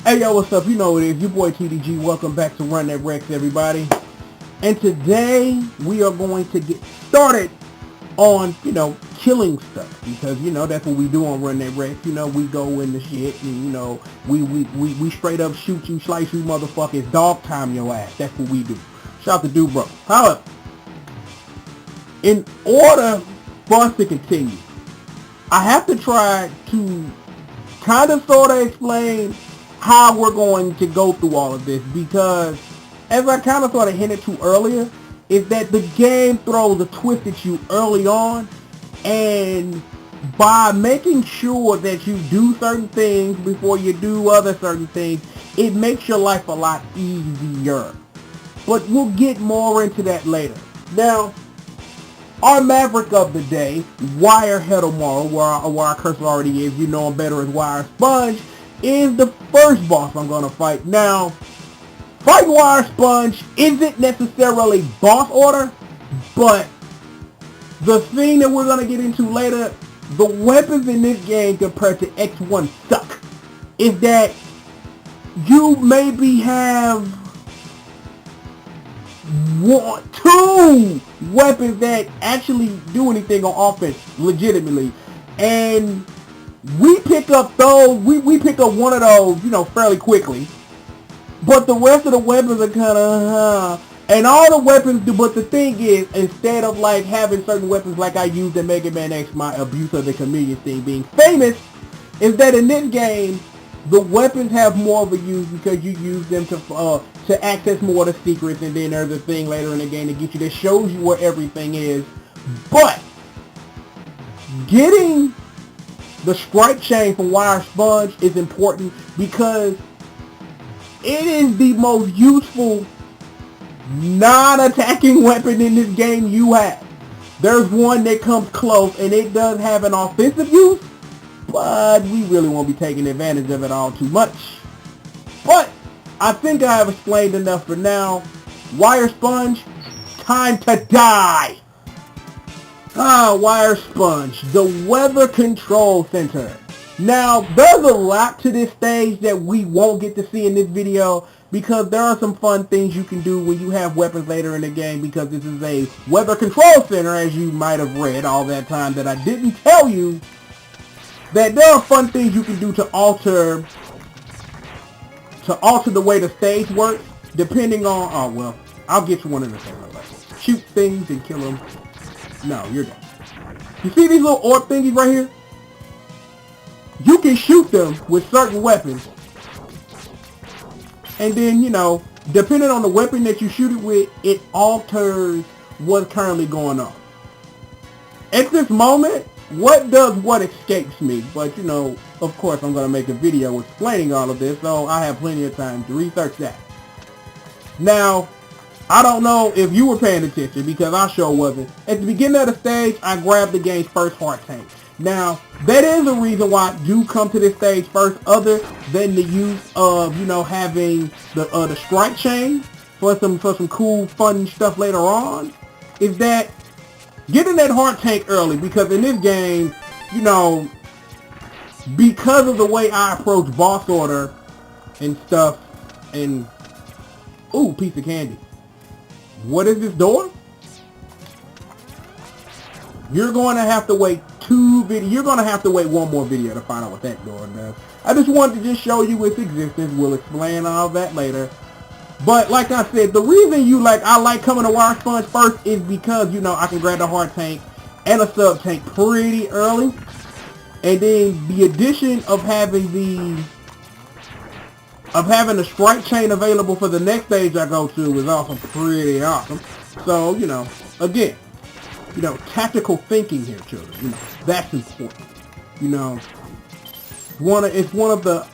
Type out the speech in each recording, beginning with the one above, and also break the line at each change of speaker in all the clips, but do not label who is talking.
Hey yo, what's up? You know what it is, your boy TDG. Welcome back to Run That ReXXX, everybody. And today we are going to get started on, killing stuff. Because, that's what we do on Run That ReXXX. We go in the shit and, we straight up shoot you, slice you motherfuckers, dog time your ass. That's what we do. Shout out to Dude Bro. However, in order for us to continue, I have to try to kind of sort of explain how we're going to go through all of this, because as I kind of sort of hinted to earlier, is that the game throws a twist at you early on, and by making sure that you do certain things before you do other certain things, it makes your life a lot easier. But we'll get more into that later. Now, our Maverick of the day, Wire Hedomaru, where our cursor already is, you know him better as Wire Sponge, is the first boss I'm going to fight. Now, fighting Wire Sponge isn't necessarily boss order, but the thing that we're going to get into later, the weapons in this game compared to X1 suck, is that you maybe have two weapons that actually do anything on offense legitimately, and we pick up those, we pick up one of those, fairly quickly, but the rest of the weapons are kind of, and all the weapons do, but the thing is, instead of like having certain weapons like I used in Mega Man X, my abuse of the chameleon thing being famous, is that in this game, the weapons have more of a use because you use them to access more of the secrets, and then there's a thing later in the game to get you that shows you where everything is. But getting the strike chain from Wire Sponge is important because it is the most useful non-attacking weapon in this game you have. There's one that comes close, and it does have an offensive use, but we really won't be taking advantage of it all too much. But I think I have explained enough for now. Wire Sponge, time to die! Wire Sponge, the Weather Control Center. Now, there's a lot to this stage that we won't get to see in this video, because there are some fun things you can do when you have weapons later in the game, because this is a Weather Control Center, as you might have read all that time that I didn't tell you, that there are fun things you can do to alter the way the stage works, depending on, I'll get you one in a second. Shoot things and kill them. No, you're done. You see these little orb thingies right here? You can shoot them with certain weapons. And then, depending on the weapon that you shoot it with, it alters what's currently going on. At this moment, what escapes me? But, of course I'm going to make a video explaining all of this, so I have plenty of time to research that. Now, I don't know if you were paying attention, because I sure wasn't. At the beginning of the stage, I grabbed the game's first heart tank. Now, that is a reason why I do come to this stage first, other than the use of, having the strike chain for some cool, fun stuff later on, is that getting that heart tank early, because in this game, because of the way I approach boss order and stuff, and, ooh, piece of candy. What is this door? You're going to have to wait you're going to have to wait one more video to find out what that door does. I just wanted to just show you its existence. We'll explain all that later. But like I said, the reason I like coming to Wire Sponge first is because, I can grab the heart tank and a sub tank pretty early. And then the addition of having the strike chain available for the next stage I go to is also pretty awesome. So, again, tactical thinking here, children. That's important. It's one of the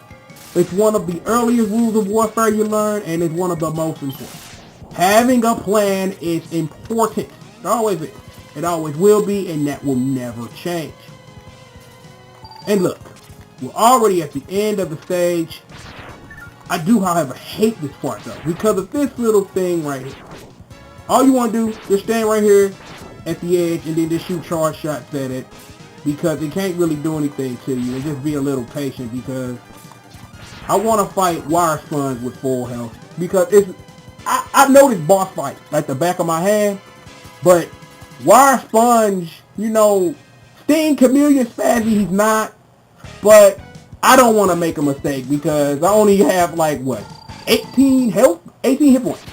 earliest rules of warfare you learn, and it's one of the most important. Having a plan is important. It always is. It always will be, and that will never change. And look, we're already at the end of the stage. I do, however, hate this part though, because of this little thing right here. All you want to do is stand right here at the edge and then just shoot charge shots at it, because it can't really do anything to you, and just be a little patient, because I want to fight Wire Sponge with full health because I know this boss fight like the back of my hand, but Wire Sponge, Sting Chameleon Spazzy, he's not, but I don't want to make a mistake because I only have 18 hit points.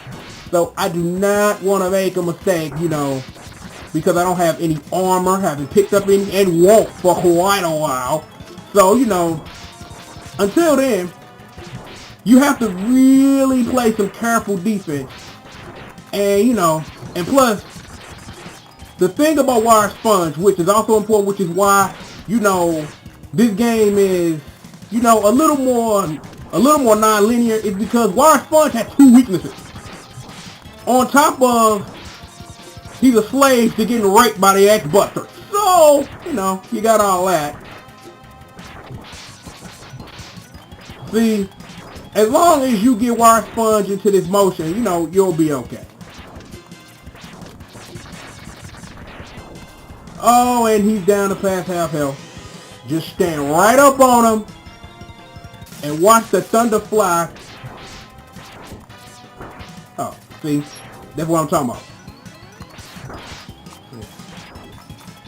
So I do not want to make a mistake, because I don't have any armor, haven't picked up any, and won't for quite a while. So, until then, you have to really play some careful defense. And, and plus, the thing about Wire Sponge, which is also important, which is why, this game is, a little more non-linear, is because Wire Sponge has two weaknesses. On top of, he's a slave to getting raped by the ex-buster. So, you got all that. See, as long as you get Wire Sponge into this motion, you'll be okay. Oh, and he's down to past half health. Just stand right up on him and watch the thunder fly. Oh, see? That's what I'm talking about.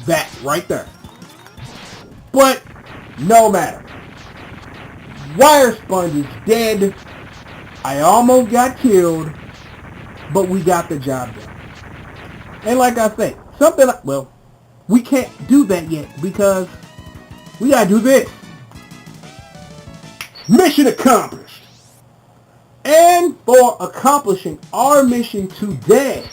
That right there. But no matter. Wire Sponge is dead. I almost got killed, but we got the job done. And like I say, we can't do that yet because we gotta do this. Mission accomplished. And for accomplishing our mission today,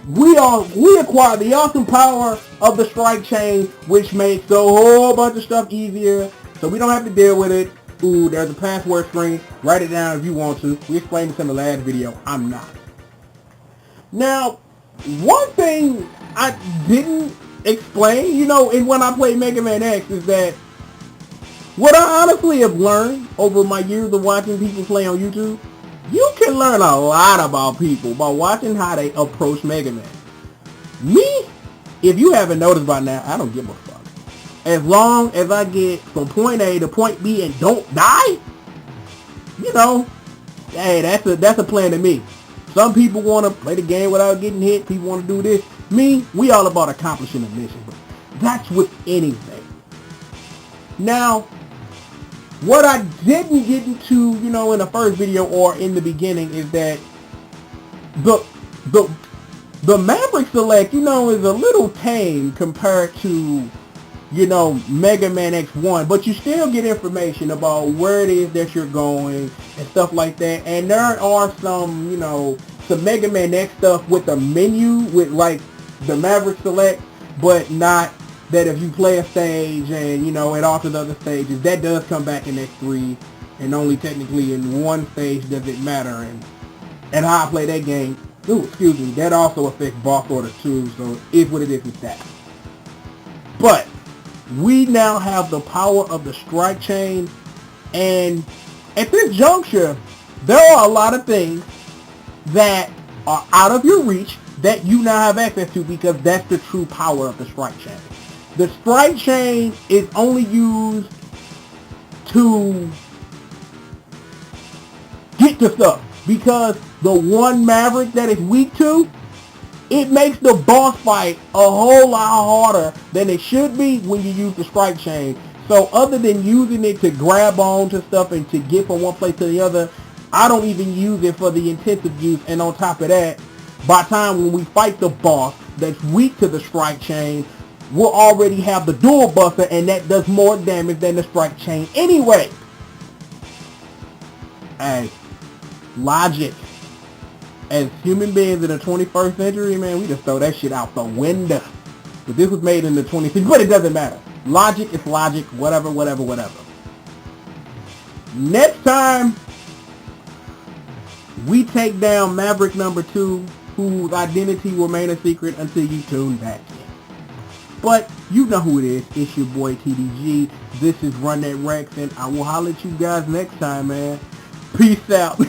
we acquire the awesome power of the strike chain, which makes a whole bunch of stuff easier, so we don't have to deal with it. Ooh, there's a password screen. Write it down if you want to. We explained this in the last video. I'm not. Now, one thing I didn't explain, and when I played Mega Man X, is that what I honestly have learned over my years of watching people play on YouTube, you can learn a lot about people by watching how they approach Mega Man. Me, if you haven't noticed by now, I don't give a fuck. As long as I get from point A to point B and don't die, hey, that's a plan to me. Some people want to play the game without getting hit. People want to do this. Me, we all about accomplishing a mission. But that's with anything. Now, what I didn't get into, in the first video or in the beginning is that the Maverick Select, is a little tame compared to, Mega Man X1, but you still get information about where it is that you're going and stuff like that. And there are some, some Mega Man X stuff with the menu with the Maverick Select, but not that if you play a stage and, it alters other stages, that does come back in X3, and only technically in one stage does it matter. And how I play that game, that also affects boss order too, so it is what it is with that. But we now have the power of the strike chain, and at this juncture, there are a lot of things that are out of your reach that you now have access to because that's the true power of the strike chain. The strike chain is only used to get to stuff because the one Maverick that is weak to, it makes the boss fight a whole lot harder than it should be when you use the strike chain. So other than using it to grab on to stuff and to get from one place to the other, I don't even use it for the intensive use. And on top of that, by the time when we fight the boss that's weak to the strike chain, we'll already have the dual buster, and that does more damage than the strike chain anyway. Hey, logic. As human beings in the 21st century, man, we just throw that shit out the window. But this was made in the 20th, but it doesn't matter. Logic is logic, whatever. Next time, we take down Maverick number 2, whose identity will remain a secret until you tune back in. But you know who it is. It's your boy TDG. This is Run That Rex, and I will holler at you guys next time, man. Peace out.